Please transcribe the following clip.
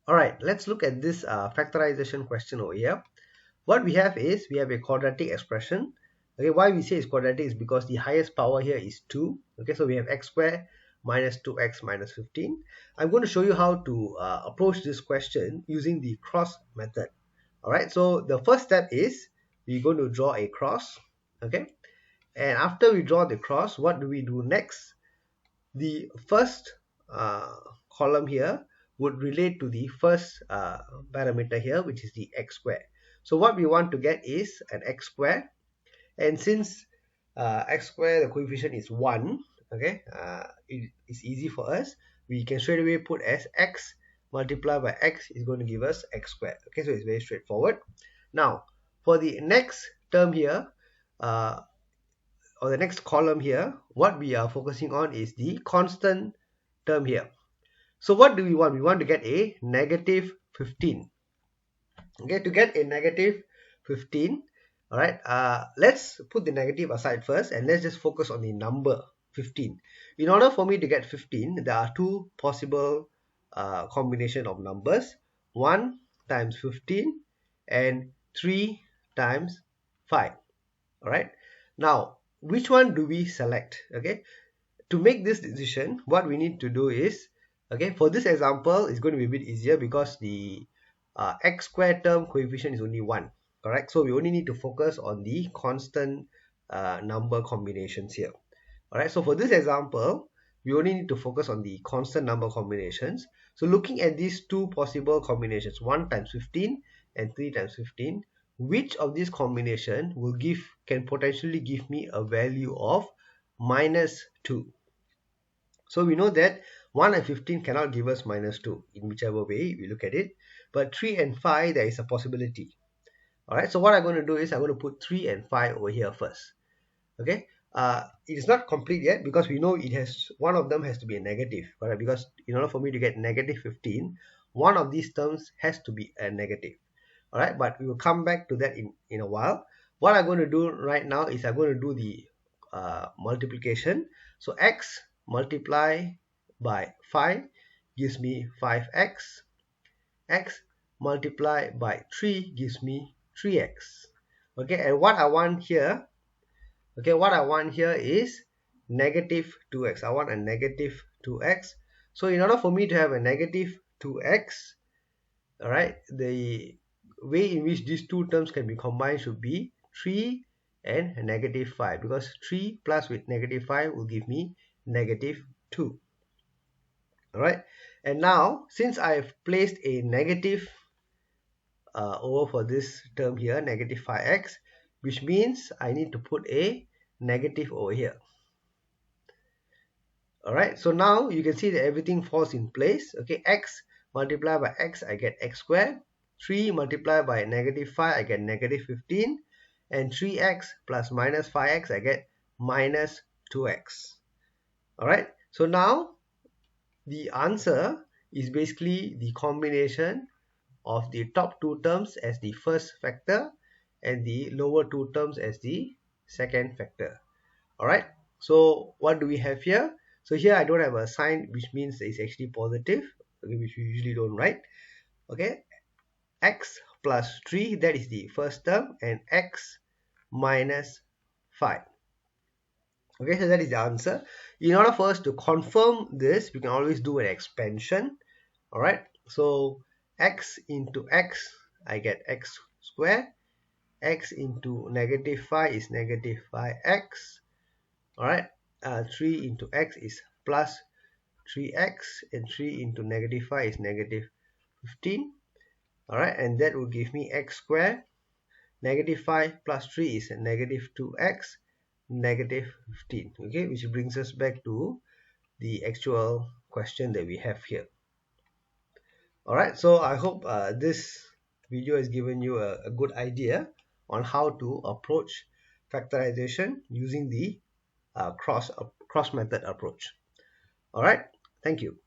Alright, let's look at this factorization question over here. What we have is, we have a quadratic expression. Okay, why we say it's quadratic is because the highest power here is 2. Okay, so we have x squared minus 2x minus 15. I'm going to show you how to approach this question using the cross method. Alright, so the first step is, we're going to draw a cross. Okay, and after we draw the cross, what do we do next? The first column here would relate to the first parameter here, which is the x squared. So what we want to get is an x squared, and since x squared, the coefficient is 1, okay, it is easy for us. We can straight away put as x multiplied by x is going to give us x squared. Okay, so it's very straightforward. Now for the next term here, or the next column here, what we are focusing on is the constant term here. So what do we want? We want to get a negative 15. Okay, to get a negative 15, all right, let's put the negative aside first and let's just focus on the number 15. In order for me to get 15, there are two possible combination of numbers: 1 times 15 and 3 times 5. All right, now which one do we select? Okay, to make this decision, what we need to do is, okay, for this example it's going to be a bit easier because the x squared term coefficient is only 1, correct? So we only need to focus on the constant number combinations here. All right, so for this example we only need to focus on the constant number combinations. So looking at these two possible combinations, 1 times 15 and 3 times 15, which of these combination can potentially give me a value of minus 2? So we know that 1 and 15 cannot give us minus 2 in whichever way we look at it, but 3 and 5 there is a possibility. Alright, so what I'm going to do is I'm going to put 3 and 5 over here first. Okay, it is not complete yet because we know one of them has to be a negative, right? Because in order for me to get negative 15, one of these terms has to be a negative. Alright, but we will come back to that in a while. What I'm going to do right now is I'm going to do the multiplication. So x multiply by 5 gives me 5x. X multiply by 3 gives me 3x. Okay, and what I want here, is negative 2x. I want a negative 2x. So in order for me to have a negative 2x, all right, the way in which these two terms can be combined should be 3 and negative 5, because 3 plus with negative 5 will give me negative 2. All right, and now since I've placed a negative over for this term here, negative 5x, which means I need to put a negative over here. All right, so now you can see that everything falls in place. Okay, x multiplied by x, I get x squared. 3 multiplied by negative 5, I get negative 15. And 3x plus minus 5x, I get minus 2x. All right, so now the answer is basically the combination of the top two terms as the first factor and the lower two terms as the second factor. All right, so what do we have here? So here I don't have a sign, which means it's actually positive, okay, which we usually don't write. Okay, x plus 3, that is the first term, and x minus 5. Okay, so that is the answer. In order for us to confirm this, we can always do an expansion. All right, so x into x, I get x squared. X into negative 5 is negative 5x. All right, 3 into x is plus 3x, and 3 into negative 5 is negative 15. All right, and that will give me x squared. Negative 5 plus 3 is negative 2x, negative 15. Okay, which brings us back to the actual question that we have here. All right, so I hope this video has given you a good idea on how to approach factorization using the cross method approach. All right, thank you.